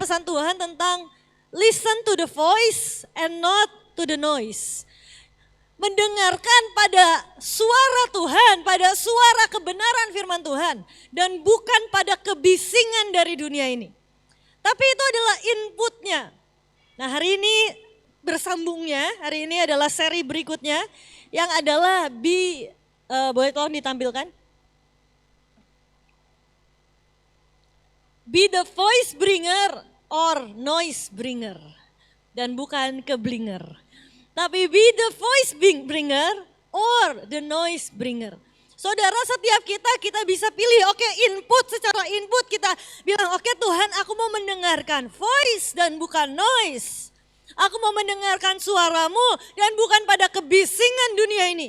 pesan Tuhan tentang listen to the voice and not to the noise. Mendengarkan pada suara Tuhan, pada suara kebenaran firman Tuhan. Dan bukan pada kebisingan dari dunia ini. Tapi itu adalah inputnya. Nah hari ini bersambungnya, hari ini adalah seri berikutnya. Yang adalah boleh tolong ditampilkan? Be the voice bringer or noise bringer. Dan bukan keblinger. Tapi be the voice bringer or the noise bringer. Saudara, setiap kita bisa pilih, oke, secara input kita bilang, oke Tuhan, aku mau mendengarkan voice dan bukan noise. Aku mau mendengarkan suaramu dan bukan pada kebisingan dunia ini.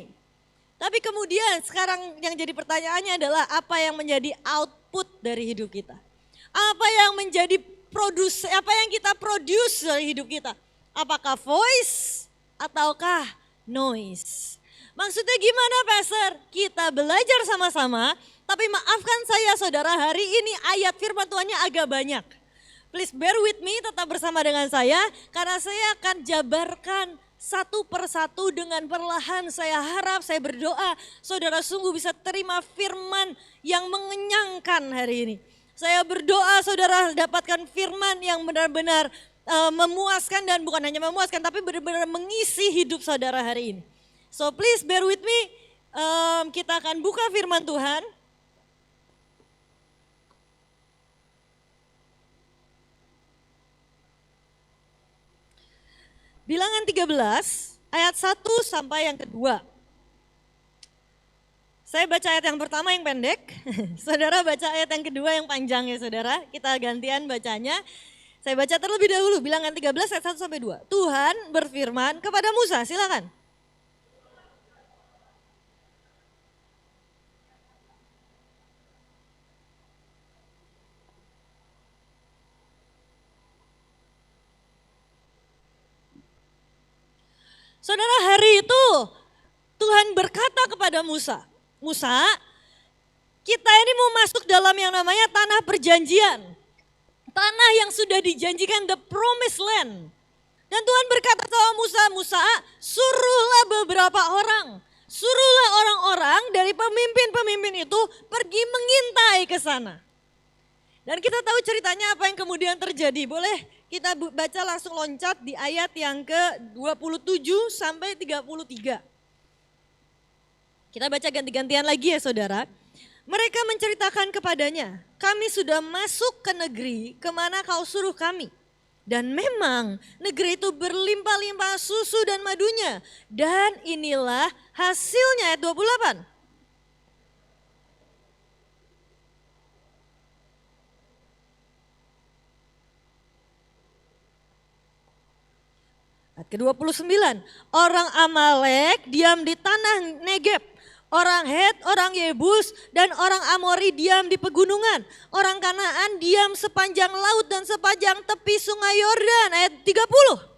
Tapi kemudian sekarang yang jadi pertanyaannya adalah apa yang menjadi output dari hidup kita? Apa yang menjadi apa yang kita produce dari hidup kita? Apakah voice ataukah noise? Maksudnya gimana Pastor? Kita belajar sama-sama, tapi maafkan saya saudara, hari ini ayat firman Tuhannya agak banyak. Please bear with me, tetap bersama dengan saya, karena saya akan jabarkan satu persatu dengan perlahan. Saya harap, saya berdoa, saudara sungguh bisa terima firman yang mengenyangkan hari ini. Saya berdoa saudara dapatkan firman yang benar-benar memuaskan dan bukan hanya memuaskan, tapi benar-benar mengisi hidup saudara hari ini. So please bear with me, kita akan buka firman Tuhan. Bilangan 13 ayat 1 sampai yang kedua. Saya baca ayat yang pertama yang pendek, saudara baca ayat yang kedua yang panjang ya saudara. Kita gantian bacanya. Saya baca terlebih dahulu, bilangan 13 ayat 1 sampai 2. Tuhan berfirman kepada Musa, silakan. Saudara, hari itu Tuhan berkata kepada Musa, Musa, kita ini mau masuk dalam yang namanya tanah perjanjian. Tanah yang sudah dijanjikan, the promised land. Dan Tuhan berkata sama Musa, Musa, suruhlah beberapa orang. Suruhlah orang-orang dari pemimpin-pemimpin itu pergi mengintai ke sana. Dan kita tahu ceritanya apa yang kemudian terjadi. Boleh kita baca langsung loncat di ayat yang ke-27 sampai 33. Kita baca ganti-gantian lagi ya saudara. Mereka menceritakan kepadanya, kami sudah masuk ke negeri kemana kau suruh kami. Dan memang negeri itu berlimpah-limpah susu dan madunya. Dan inilah hasilnya ayat 28. Ayat ke-29, orang Amalek diam di tanah Negeb, orang Het, orang Yebus, dan orang Amori diam di pegunungan. Orang Kanaan diam sepanjang laut dan sepanjang tepi sungai Yordan. Ayat 30.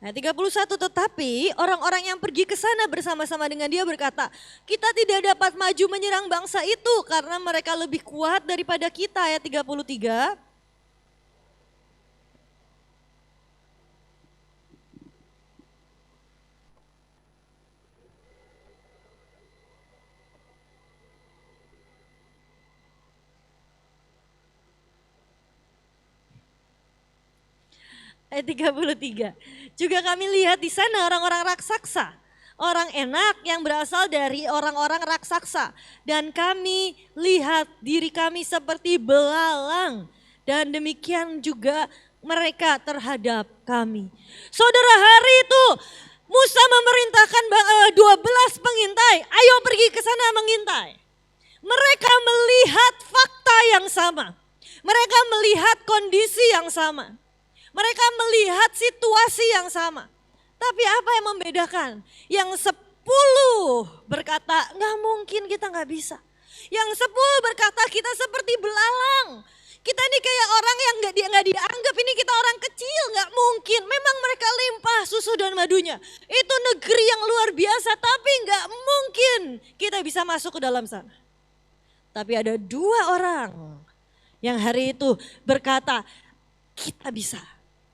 Ayat 31, tetapi orang-orang yang pergi ke sana bersama-sama dengan dia berkata, kita tidak dapat maju menyerang bangsa itu karena mereka lebih kuat daripada kita. Ayat 33. Ayat 33. Juga kami lihat di sana orang-orang raksasa, orang enak yang berasal dari orang-orang raksasa. Dan kami lihat diri kami seperti belalang. Dan demikian juga mereka terhadap kami. Saudara, hari itu Musa memerintahkan 12 pengintai, ayo pergi ke sana mengintai. Mereka melihat fakta yang sama. Mereka melihat kondisi yang sama. Mereka melihat situasi yang sama. Tapi apa yang membedakan? Yang 10 berkata, nggak mungkin, kita nggak bisa. Yang 10 berkata, kita seperti belalang. Kita ini kayak orang yang nggak dianggap, ini kita orang kecil, nggak mungkin. Memang mereka limpah susu dan madunya. Itu negeri yang luar biasa, tapi nggak mungkin kita bisa masuk ke dalam sana. Tapi ada dua orang yang hari itu berkata, kita bisa.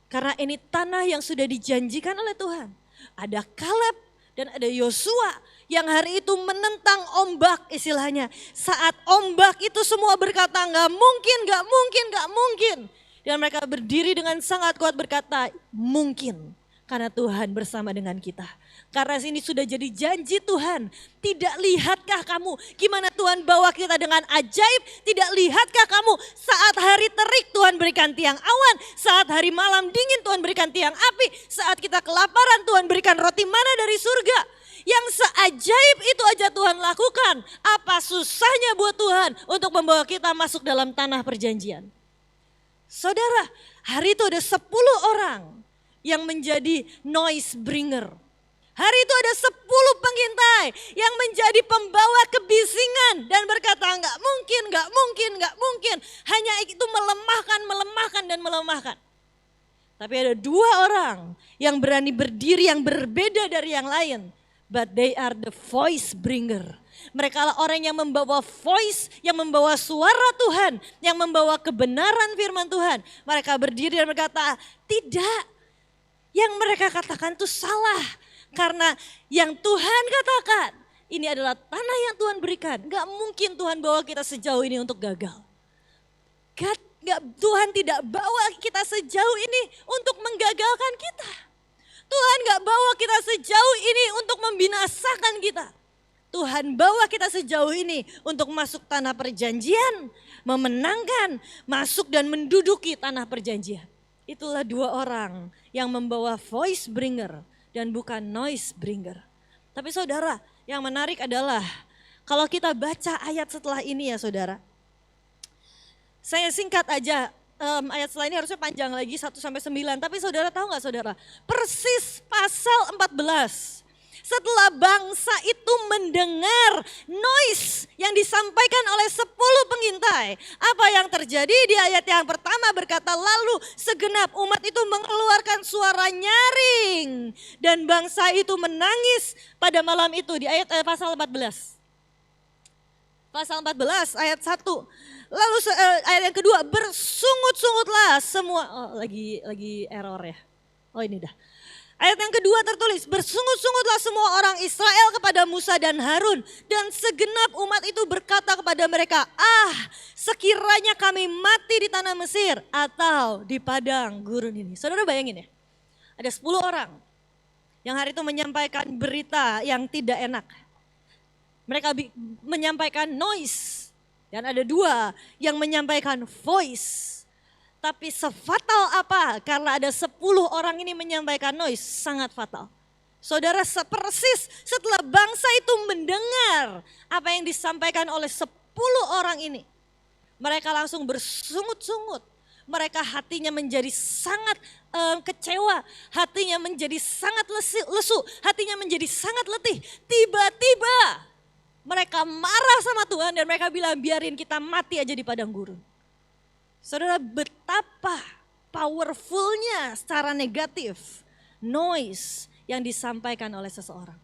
Karena ini tanah yang sudah dijanjikan oleh Tuhan. Ada Kaleb dan ada Yosua yang hari itu menentang ombak istilahnya. Saat ombak itu semua berkata nggak mungkin, nggak mungkin, nggak mungkin. Dan mereka berdiri dengan sangat kuat berkata mungkin. Karena Tuhan bersama dengan kita. Karena ini sudah jadi janji Tuhan. Tidak lihatkah kamu gimana Tuhan bawa kita dengan ajaib? Tidak lihatkah kamu saat hari terik Tuhan berikan tiang awan. Saat hari malam dingin Tuhan berikan tiang api. Saat kita kelaparan Tuhan berikan roti mana dari surga. Yang seajaib itu aja Tuhan lakukan. Apa susahnya buat Tuhan untuk membawa kita masuk dalam tanah perjanjian. Saudara, hari itu ada 10 orang yang menjadi noise bringer. Hari itu ada 10 pengintai yang menjadi pembawa kebisingan dan berkata enggak mungkin, enggak mungkin, enggak mungkin. Hanya itu melemahkan dan melemahkan. Tapi ada 2 orang yang berani berdiri yang berbeda dari yang lain. But they are the voice bringer. Mereka adalah orang yang membawa voice, yang membawa suara Tuhan, yang membawa kebenaran firman Tuhan. Mereka berdiri dan berkata, tidak. Yang mereka katakan itu salah. Karena yang Tuhan katakan, ini adalah tanah yang Tuhan berikan. Gak mungkin Tuhan bawa kita sejauh ini untuk gagal. Tuhan tidak bawa kita sejauh ini untuk menggagalkan kita. Tuhan gak bawa kita sejauh ini untuk membinasakan kita. Tuhan bawa kita sejauh ini untuk masuk tanah perjanjian, memenangkan, masuk dan menduduki tanah perjanjian. Itulah 2 orang yang membawa voice bringer dan bukan noise bringer. Tapi saudara, yang menarik adalah kalau kita baca ayat setelah ini ya saudara. Saya singkat aja, ayat setelah ini harusnya panjang lagi 1-9. Tapi saudara tahu gak saudara, persis pasal 14. Setelah bangsa itu mendengar noise yang disampaikan oleh 10 pengintai. Apa yang terjadi di ayat yang pertama berkata, lalu segenap umat itu mengeluarkan suara nyaring. Dan bangsa itu menangis pada malam itu di ayat pasal 14. Pasal 14 ayat 1. Lalu ayat yang kedua, bersungut-sungutlah semua. Oh, lagi error ya. Oh ini dah. Ayat yang kedua tertulis, bersungut-sungutlah semua orang Israel kepada Musa dan Harun. Dan segenap umat itu berkata kepada mereka, sekiranya kami mati di tanah Mesir atau di padang gurun ini. Saudara bayangin ya, ada 10 orang yang hari itu menyampaikan berita yang tidak enak. Mereka menyampaikan noise dan ada 2 yang menyampaikan voice. Tapi sefatal apa? Karena ada 10 orang ini menyampaikan noise, sangat fatal. Saudara, persis setelah bangsa itu mendengar apa yang disampaikan oleh 10 orang ini. Mereka langsung bersungut-sungut. Mereka hatinya menjadi sangat kecewa. Hatinya menjadi sangat lesu. Hatinya menjadi sangat letih. Tiba-tiba mereka marah sama Tuhan dan mereka bilang biarin kita mati aja di padang gurun. Saudara, betapa powerfulnya secara negatif noise yang disampaikan oleh seseorang.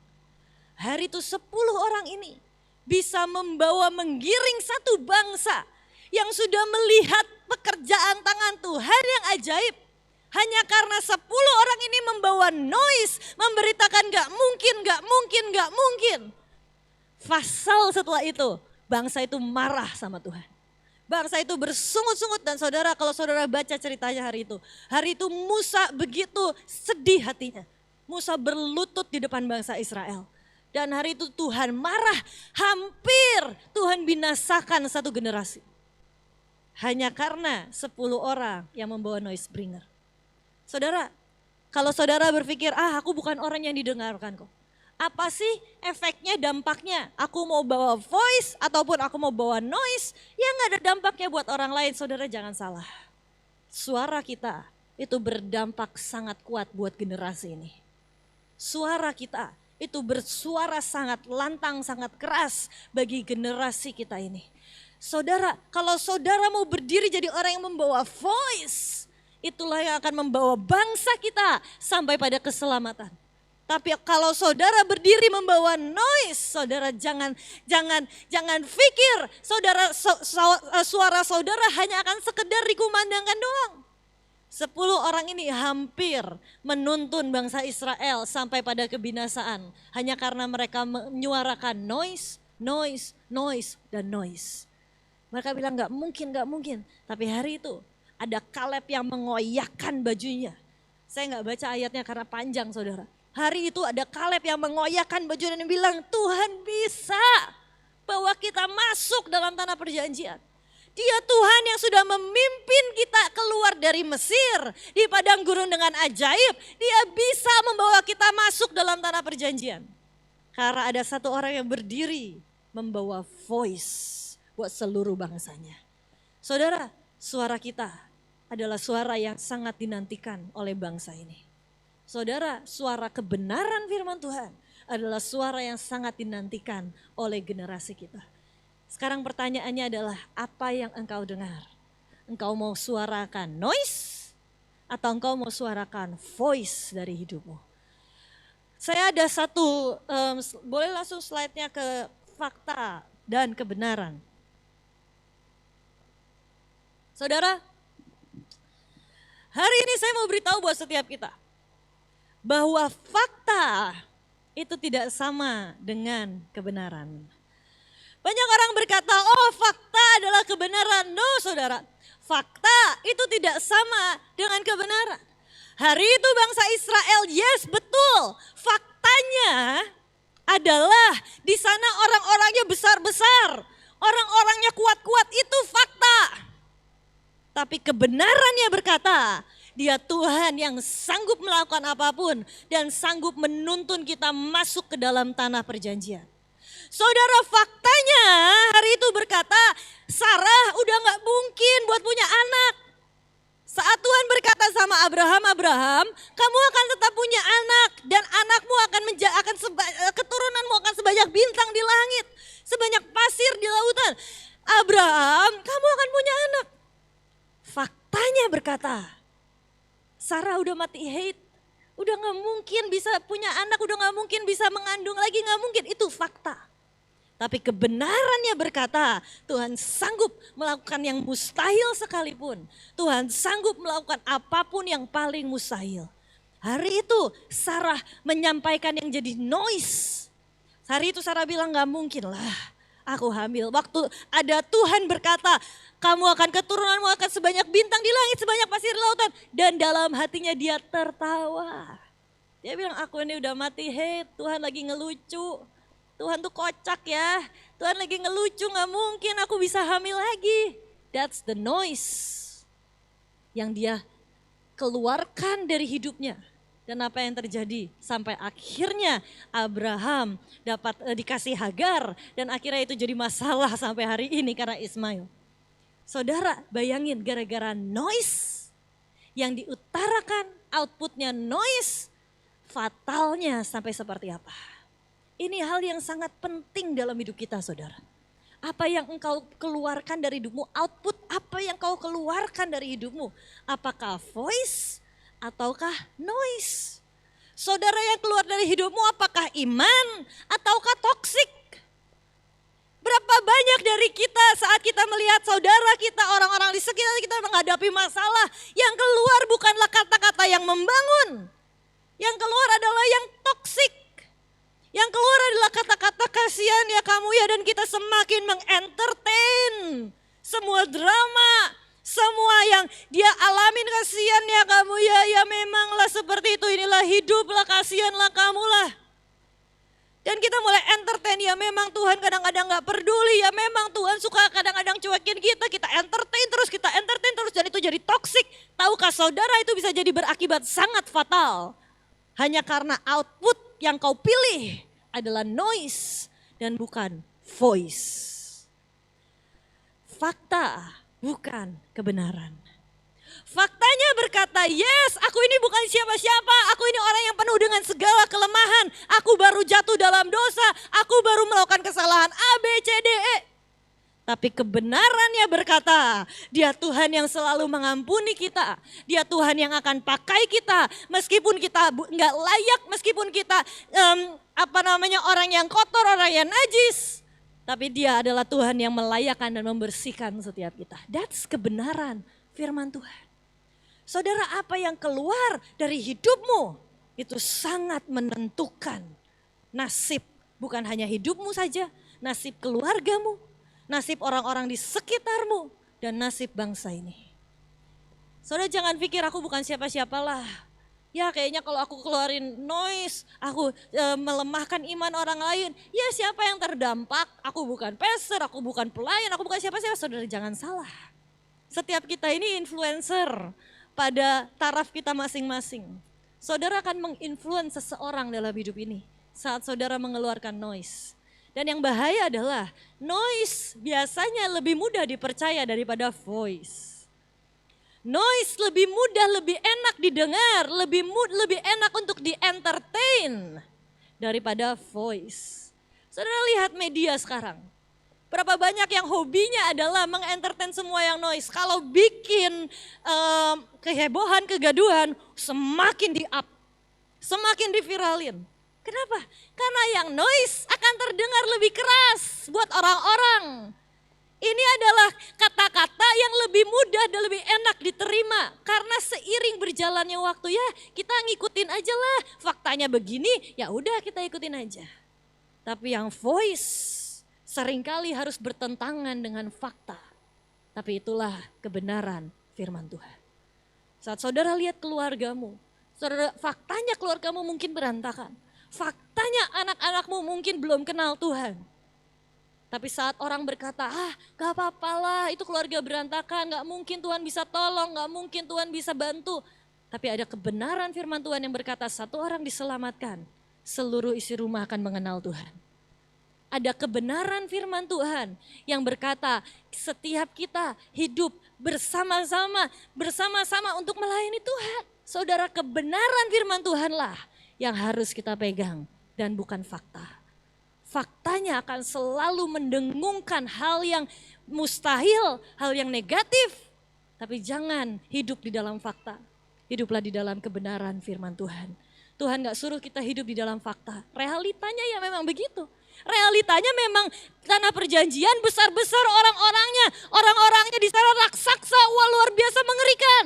Hari itu 10 orang ini bisa menggiring satu bangsa yang sudah melihat pekerjaan tangan Tuhan yang ajaib. Hanya karena 10 orang ini membawa noise, memberitakan gak mungkin, gak mungkin, gak mungkin. Fasal setelah itu, bangsa itu marah sama Tuhan. Bangsa itu bersungut-sungut dan saudara, kalau saudara baca ceritanya hari itu Musa begitu sedih hatinya. Musa berlutut di depan bangsa Israel. Dan hari itu Tuhan marah, hampir Tuhan binasakan satu generasi. Hanya karena 10 orang yang membawa noise bringer. Saudara, kalau saudara berpikir, aku bukan orang yang didengarkan kok. Apa sih efeknya, dampaknya? Aku mau bawa voice ataupun aku mau bawa noise yang gak ada dampaknya buat orang lain. Saudara jangan salah. Suara kita itu berdampak sangat kuat buat generasi ini. Suara kita itu bersuara sangat lantang, sangat keras bagi generasi kita ini. Saudara, kalau saudara mau berdiri jadi orang yang membawa voice, itulah yang akan membawa bangsa kita sampai pada keselamatan. Tapi kalau saudara berdiri membawa noise, saudara jangan pikir suara saudara hanya akan sekedar dikumandangkan doang. 10 orang ini hampir menuntun bangsa Israel sampai pada kebinasaan hanya karena mereka menyuarakan noise, dan noise. Mereka bilang gak mungkin. Tapi hari itu ada Kaleb yang mengoyakkan bajunya. Saya gak baca ayatnya karena panjang saudara. Hari itu ada Kaleb yang mengoyakkan bajunya dan bilang, Tuhan bisa bawa kita masuk dalam tanah perjanjian. Dia Tuhan yang sudah memimpin kita keluar dari Mesir di padang gurun dengan ajaib. Dia bisa membawa kita masuk dalam tanah perjanjian. Karena ada satu orang yang berdiri membawa voice buat seluruh bangsanya. Saudara, suara kita adalah suara yang sangat dinantikan oleh bangsa ini. Saudara, suara kebenaran firman Tuhan adalah suara yang sangat dinantikan oleh generasi kita. Sekarang pertanyaannya adalah apa yang engkau dengar? Engkau mau suarakan noise atau engkau mau suarakan voice dari hidupmu? Saya ada satu, boleh langsung slide-nya ke fakta dan kebenaran. Saudara, hari ini saya mau beritahu buat setiap kita bahwa fakta itu tidak sama dengan kebenaran. Banyak orang berkata, oh fakta adalah kebenaran. No saudara, fakta itu tidak sama dengan kebenaran. Hari itu bangsa Israel, yes betul, faktanya adalah di sana orang-orangnya besar-besar, orang-orangnya kuat-kuat, itu fakta. Tapi kebenarannya berkata, Dia Tuhan yang sanggup melakukan apapun dan sanggup menuntun kita masuk ke dalam tanah perjanjian. Saudara, faktanya hari itu berkata, Sarah udah gak mungkin buat punya anak. Saat Tuhan berkata sama Abraham, kamu akan tetap punya anak dan anakmu keturunanmu akan sebanyak bintang di langit, sebanyak pasir di lautan. Abraham, kamu akan punya anak. Faktanya berkata, Sarah udah mati haid, udah gak mungkin bisa punya anak, udah gak mungkin bisa mengandung lagi, gak mungkin, itu fakta. Tapi kebenarannya berkata, Tuhan sanggup melakukan yang mustahil sekalipun. Tuhan sanggup melakukan apapun yang paling mustahil. Hari itu Sarah menyampaikan yang jadi noise. Hari itu Sarah bilang gak mungkin lah aku hamil. Waktu ada Tuhan berkata, kamu akan keturunanmu akan sebanyak bintang di langit, sebanyak pasir di lautan. Dan dalam hatinya dia tertawa. Dia bilang, aku ini udah mati haid, Tuhan lagi ngelucu. Tuhan tuh kocak ya, Tuhan lagi ngelucu, gak mungkin aku bisa hamil lagi. That's the noise yang dia keluarkan dari hidupnya. Dan apa yang terjadi sampai akhirnya Abraham dapat dikasih Hagar dan akhirnya itu jadi masalah sampai hari ini karena Ismail. Saudara bayangin gara-gara noise yang diutarakan, outputnya noise, fatalnya sampai seperti apa. Ini hal yang sangat penting dalam hidup kita saudara. Apa yang engkau keluarkan dari hidupmu, output apa yang kau keluarkan dari hidupmu. Apakah voice ataukah noise? Saudara yang keluar dari hidupmu apakah iman ataukah toksik? Berapa banyak dari kita saat kita melihat saudara kita, orang-orang di sekitar kita menghadapi masalah. Yang keluar bukanlah kata-kata yang membangun. Yang keluar adalah yang toksik. Yang keluar adalah kata-kata kasihan ya kamu ya, dan kita semakin mengentertain semua drama, semua yang dia alamin, kasihan ya kamu ya, ya memanglah seperti itu, inilah hiduplah, kasihanlah kamulah. Dan kita mulai entertain, ya memang Tuhan kadang-kadang gak peduli, ya memang Tuhan suka kadang-kadang cuekin kita entertain terus dan itu jadi toksik. Tahukah saudara itu bisa jadi berakibat sangat fatal. Hanya karena output yang kau pilih adalah noise dan bukan voice. Fakta bukan kebenaran. Faktanya berkata, yes aku ini bukan siapa-siapa, aku ini orang yang penuh dengan segala kelemahan. Aku baru jatuh dalam dosa, aku baru melakukan kesalahan A, B, C, D, E. Tapi kebenarannya berkata, dia Tuhan yang selalu mengampuni kita. Dia Tuhan yang akan pakai kita meskipun kita nggak layak, meskipun kita orang yang kotor, orang yang najis. Tapi dia adalah Tuhan yang melayakkan dan membersihkan setiap kita. That's kebenaran firman Tuhan. Saudara, apa yang keluar dari hidupmu itu sangat menentukan nasib, bukan hanya hidupmu saja, nasib keluargamu, nasib orang-orang di sekitarmu, dan nasib bangsa ini. Saudara, jangan pikir aku bukan siapa-siapalah. Ya kayaknya kalau aku keluarin noise, aku melemahkan iman orang lain. Ya siapa yang terdampak? Aku bukan pastor, aku bukan pelayan, aku bukan siapa-siapa. Saudara, jangan salah. Setiap kita ini influencer pada taraf kita masing-masing. Saudara akan menginfluence seseorang dalam hidup ini saat saudara mengeluarkan noise. Dan yang bahaya adalah noise biasanya lebih mudah dipercaya daripada voice. Noise lebih mudah, lebih enak didengar, lebih enak untuk di-entertain daripada voice. Saudara lihat media sekarang. Berapa banyak yang hobinya adalah mengentertain semua yang noise. Kalau bikin kehebohan, kegaduhan, semakin di-up, semakin diviralin. Kenapa? Karena yang noise akan terdengar lebih keras buat orang-orang. Ini adalah kata-kata yang lebih mudah dan lebih enak diterima. Karena seiring berjalannya waktu, ya kita ngikutin aja lah. Faktanya begini, ya udah kita ikutin aja. Tapi yang voice seringkali harus bertentangan dengan fakta. Tapi itulah kebenaran firman Tuhan. Saat saudara lihat keluargamu, faktanya keluargamu mungkin berantakan. Faktanya anak-anakmu mungkin belum kenal Tuhan. Tapi saat orang berkata, gak apa-apalah itu keluarga berantakan, gak mungkin Tuhan bisa tolong, gak mungkin Tuhan bisa bantu. Tapi ada kebenaran firman Tuhan yang berkata satu orang diselamatkan, seluruh isi rumah akan mengenal Tuhan. Ada kebenaran firman Tuhan yang berkata setiap kita hidup bersama-sama untuk melayani Tuhan. Saudara, kebenaran firman Tuhanlah yang harus kita pegang dan bukan fakta. Faktanya akan selalu mendengungkan hal yang mustahil, hal yang negatif. Tapi jangan hidup di dalam fakta. Hiduplah di dalam kebenaran firman Tuhan. Tuhan gak suruh kita hidup di dalam fakta. Realitanya ya memang begitu. Realitanya memang tanah perjanjian besar-besar orang-orangnya di sana raksasa, luar biasa mengerikan.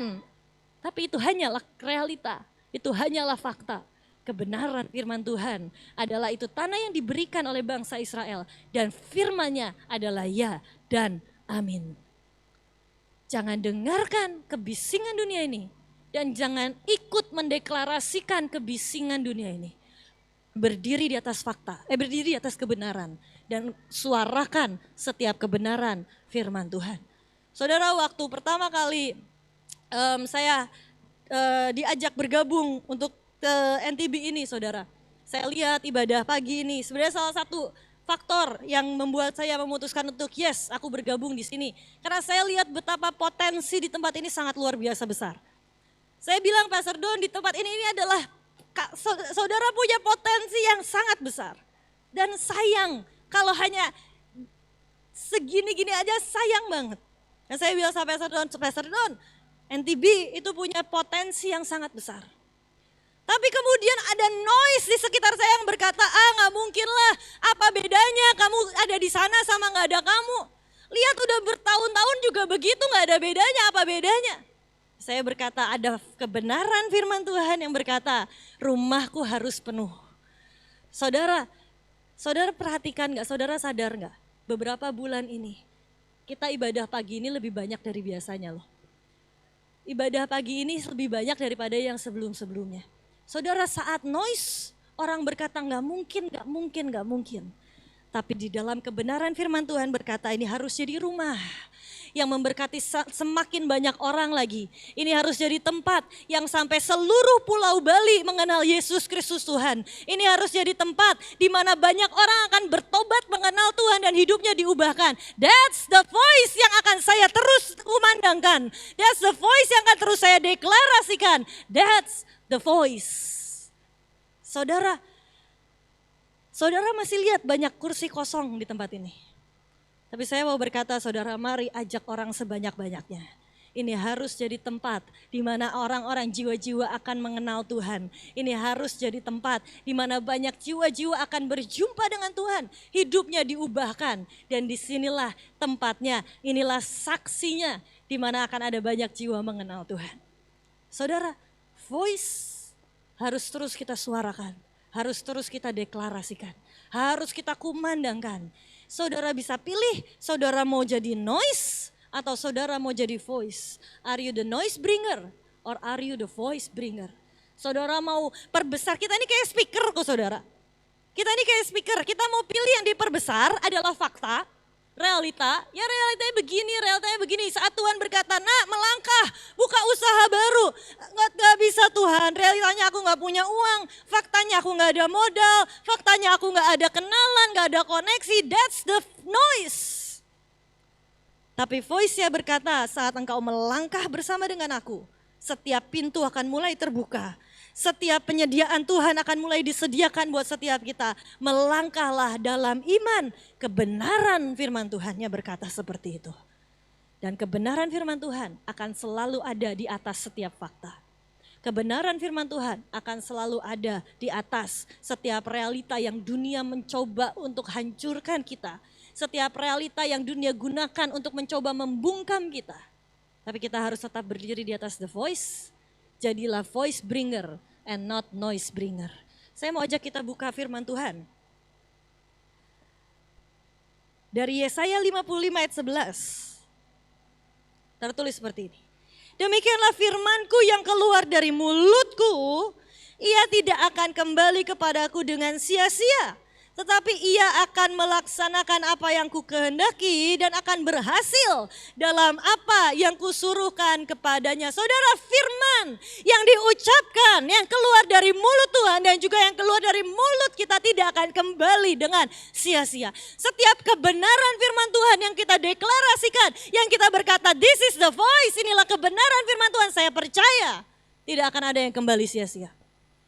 Tapi itu hanyalah realita, itu hanyalah fakta. Kebenaran firman Tuhan adalah itu tanah yang diberikan oleh bangsa Israel. Dan firman-Nya adalah ya dan amin. Jangan dengarkan kebisingan dunia ini. Dan jangan ikut mendeklarasikan kebisingan dunia ini. Berdiri di atas fakta, berdiri di atas kebenaran. Dan suarakan setiap kebenaran firman Tuhan. Saudara, waktu pertama kali saya diajak bergabung untuk ke NTB ini, saudara. Saya lihat ibadah pagi ini sebenarnya salah satu faktor yang membuat saya memutuskan untuk yes, aku bergabung di sini. Karena saya lihat betapa potensi di tempat ini sangat luar biasa besar. Saya bilang, Pastor Don, di tempat ini adalah saudara punya potensi yang sangat besar. Dan sayang kalau hanya segini-gini aja, sayang banget. Dan saya bilang sama Pastor Don, NTB itu punya potensi yang sangat besar. Tapi kemudian ada noise di sekitar saya yang berkata, gak mungkin lah, apa bedanya kamu ada di sana sama gak ada kamu. Lihat udah bertahun-tahun juga begitu, gak ada bedanya, apa bedanya. Saya berkata ada kebenaran firman Tuhan yang berkata, rumahku harus penuh. Saudara perhatikan gak, saudara sadar gak, beberapa bulan ini kita ibadah pagi ini lebih banyak dari biasanya loh. Ibadah pagi ini lebih banyak daripada yang sebelum-sebelumnya. Saudara, saat noise, orang berkata gak mungkin. Tapi di dalam kebenaran firman Tuhan berkata ini harus jadi rumah yang memberkati semakin banyak orang lagi. Ini harus jadi tempat yang sampai seluruh pulau Bali mengenal Yesus Kristus Tuhan. Ini harus jadi tempat di mana banyak orang akan bertobat mengenal Tuhan dan hidupnya diubahkan. That's the voice yang akan saya terus kumandangkan. That's the voice yang akan terus saya deklarasikan. That's the voice. Saudara masih lihat banyak kursi kosong di tempat ini. Tapi saya mau berkata saudara, mari ajak orang sebanyak-banyaknya. Ini harus jadi tempat di mana orang-orang jiwa-jiwa akan mengenal Tuhan. Ini harus jadi tempat di mana banyak jiwa-jiwa akan berjumpa dengan Tuhan. Hidupnya diubahkan dan disinilah tempatnya, inilah saksinya di mana akan ada banyak jiwa mengenal Tuhan. Saudara, voice harus terus kita suarakan, harus terus kita deklarasikan, harus kita kumandangkan. Saudara bisa pilih, saudara mau jadi noise atau saudara mau jadi voice. Are you the noise bringer or are you the voice bringer? Saudara mau perbesar, kita ini kayak speaker kok saudara. Kita ini kayak speaker, kita mau pilih yang diperbesar adalah fakta, realita. Ya realitanya begini. Saat Tuhan berkata, nak melangkah, buka usaha baru. Gak bisa Tuhan, realitanya aku gak punya uang. Faktanya aku gak ada modal, faktanya aku gak ada kenalan, gak ada koneksi. That's the noise. Tapi voice-nya berkata, saat engkau melangkah bersama dengan aku, setiap pintu akan mulai terbuka. Setiap penyediaan Tuhan akan mulai disediakan buat setiap kita. Melangkahlah dalam iman. Kebenaran firman Tuhannya berkata seperti itu. Dan kebenaran firman Tuhan akan selalu ada di atas setiap fakta. Kebenaran firman Tuhan akan selalu ada di atas setiap realita yang dunia mencoba untuk hancurkan kita. Setiap realita yang dunia gunakan untuk mencoba membungkam kita. Tapi kita harus tetap berdiri di atas the voice. Jadilah voice bringer and not noise bringer. Saya mau ajak kita buka firman Tuhan. Dari Yesaya 55 ayat 11. Tertulis seperti ini. Demikianlah firmanku yang keluar dari mulutku. Ia tidak akan kembali kepadaku dengan sia-sia. Tetapi ia akan melaksanakan apa yang ku kehendaki dan akan berhasil dalam apa yang kusuruhkan kepadanya. Saudara, firman yang diucapkan, yang keluar dari mulut Tuhan dan juga yang keluar dari mulut kita tidak akan kembali dengan sia-sia. Setiap kebenaran firman Tuhan yang kita deklarasikan, yang kita berkata this is the voice, inilah kebenaran firman Tuhan, saya percaya tidak akan ada yang kembali sia-sia.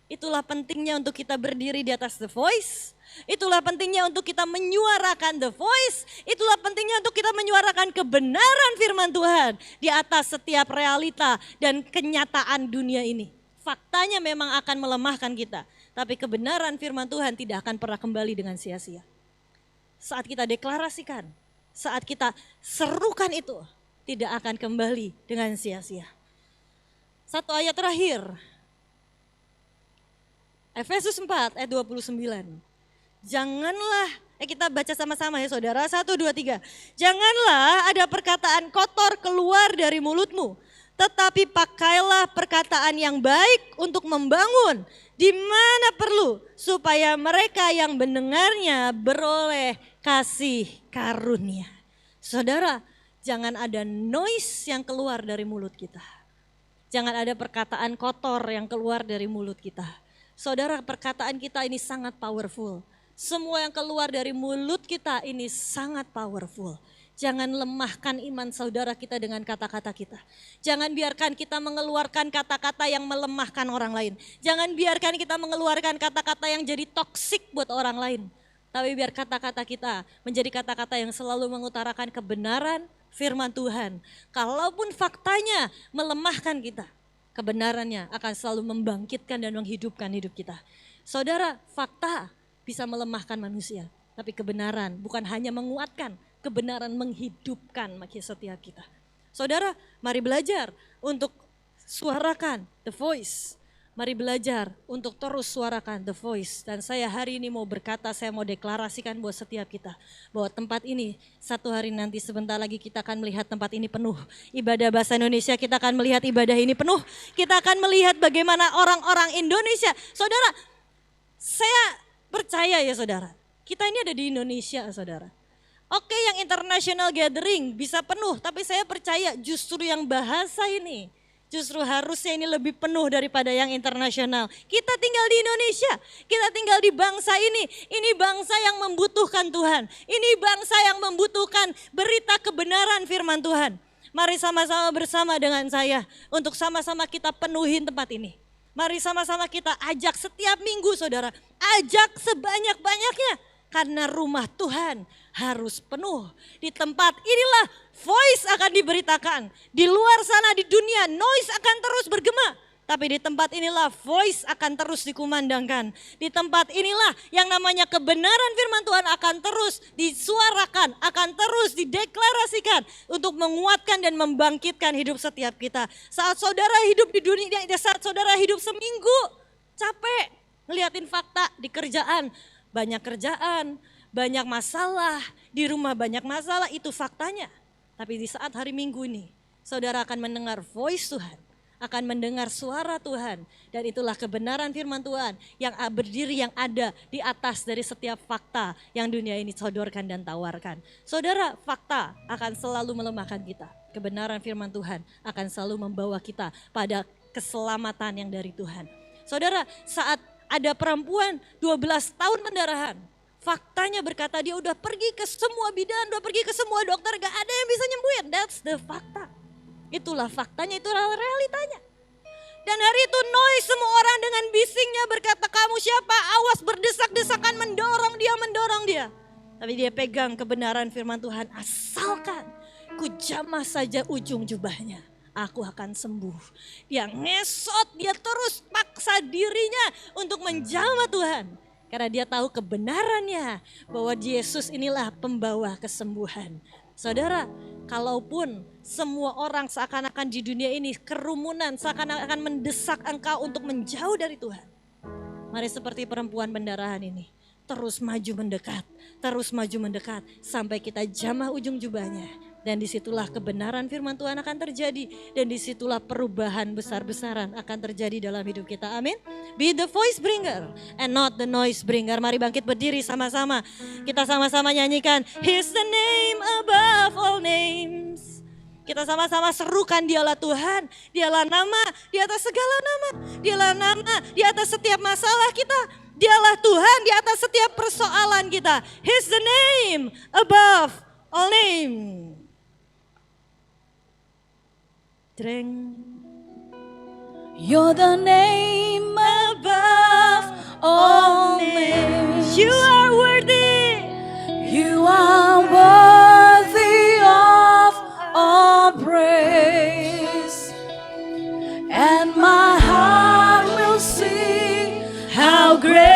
Itulah pentingnya untuk kita berdiri di atas the voice. Itulah pentingnya untuk kita menyuarakan the voice. Itulah pentingnya untuk kita menyuarakan kebenaran firman Tuhan di atas setiap realita dan kenyataan dunia ini. Faktanya memang akan melemahkan kita. Tapi kebenaran firman Tuhan tidak akan pernah kembali dengan sia-sia. Saat kita deklarasikan, saat kita serukan itu, tidak akan kembali dengan sia-sia. Satu ayat terakhir. Efesus 4 ayat 29. Janganlah, kita baca sama-sama ya saudara, 1, 2, 3. Janganlah ada perkataan kotor keluar dari mulutmu, tetapi pakailah perkataan yang baik untuk membangun di mana perlu, supaya mereka yang mendengarnya beroleh kasih karunia. Saudara, jangan ada noise yang keluar dari mulut kita. Jangan ada perkataan kotor yang keluar dari mulut kita. Saudara, perkataan kita ini sangat powerful. Semua yang keluar dari mulut kita ini sangat powerful. Jangan lemahkan iman saudara kita dengan kata-kata kita. Jangan biarkan kita mengeluarkan kata-kata yang melemahkan orang lain. Jangan biarkan kita mengeluarkan kata-kata yang jadi toksik buat orang lain. Tapi biar kata-kata kita menjadi kata-kata yang selalu mengutarakan kebenaran firman Tuhan. Kalaupun faktanya melemahkan kita, kebenarannya akan selalu membangkitkan dan menghidupkan hidup kita. Saudara, fakta bisa melemahkan manusia, tapi kebenaran bukan hanya menguatkan, kebenaran menghidupkan bagi setiap kita. Saudara, mari belajar untuk suarakan the voice. Mari belajar untuk terus suarakan the voice. Dan saya hari ini mau berkata, saya mau deklarasikan buat setiap kita, bahwa tempat ini satu hari nanti sebentar lagi kita akan melihat tempat ini penuh. Ibadah bahasa Indonesia kita akan melihat ibadah ini penuh. Kita akan melihat bagaimana orang-orang Indonesia. Saudara, saya percaya ya saudara, kita ini ada di Indonesia saudara. Oke, yang international gathering bisa penuh, tapi saya percaya justru yang bahasa ini, justru harusnya ini lebih penuh daripada yang internasional. Kita tinggal di Indonesia, kita tinggal di bangsa ini bangsa yang membutuhkan Tuhan. Ini bangsa yang membutuhkan berita kebenaran firman Tuhan. Mari sama-sama bersama dengan saya untuk sama-sama kita penuhin tempat ini. Mari sama-sama kita ajak setiap minggu saudara, ajak sebanyak-banyaknya. karena rumah Tuhan harus penuh. Di tempat inilah voice akan diberitakan. Di luar sana di dunia noise akan terus bergema. Tapi di tempat inilah voice akan terus dikumandangkan. Di tempat inilah yang namanya kebenaran firman Tuhan akan terus disuarakan, akan terus dideklarasikan untuk menguatkan dan membangkitkan hidup setiap kita. Saat saudara hidup di dunia, saat saudara hidup seminggu capek ngeliatin fakta di kerjaan, banyak masalah, di rumah banyak masalah, itu faktanya. Tapi di saat hari Minggu ini, saudara akan mendengar voice Tuhan, akan mendengar suara Tuhan, dan itulah kebenaran firman Tuhan yang berdiri, yang ada di atas dari setiap fakta yang dunia ini sodorkan dan tawarkan. Saudara, fakta akan selalu melemahkan kita. Kebenaran firman Tuhan akan selalu membawa kita pada keselamatan yang dari Tuhan. Saudara, saat ada perempuan 12 tahun pendarahan, faktanya berkata dia udah pergi ke semua bidan, udah pergi ke semua dokter, gak ada yang bisa nyembuhin. That's the fakta. Itulah faktanya, itulah realitanya. Dan hari itu noise, semua orang dengan bisingnya berkata, kamu siapa? Awas, berdesak-desakan mendorong dia. Tapi dia pegang kebenaran firman Tuhan, asalkan ku jamah saja ujung jubahnya, aku akan sembuh. Dia ngesot, dia terus paksa dirinya untuk menjamah Tuhan. Karena dia tahu kebenarannya bahwa Yesus inilah pembawa kesembuhan. Saudara, kalaupun semua orang seakan-akan di dunia ini kerumunan, seakan-akan mendesak engkau untuk menjauh dari Tuhan, mari seperti perempuan pendarahan ini, terus maju mendekat, sampai kita jamah ujung jubahnya. Dan disitulah kebenaran firman Tuhan akan terjadi. Dan disitulah perubahan besar-besaran akan terjadi dalam hidup kita. Amin. Be the voice bringer and not the noise bringer. Mari bangkit berdiri sama-sama. Kita sama-sama nyanyikan He's the name above all names. Kita sama-sama serukan, dialah Tuhan, dialah nama di atas segala nama. Dialah nama di atas setiap masalah kita. Dialah Tuhan di atas setiap persoalan kita. He's the name above all names. Dreng. You're the name above all names. You are worthy. You are worthy of all praise. And my heart will sing how great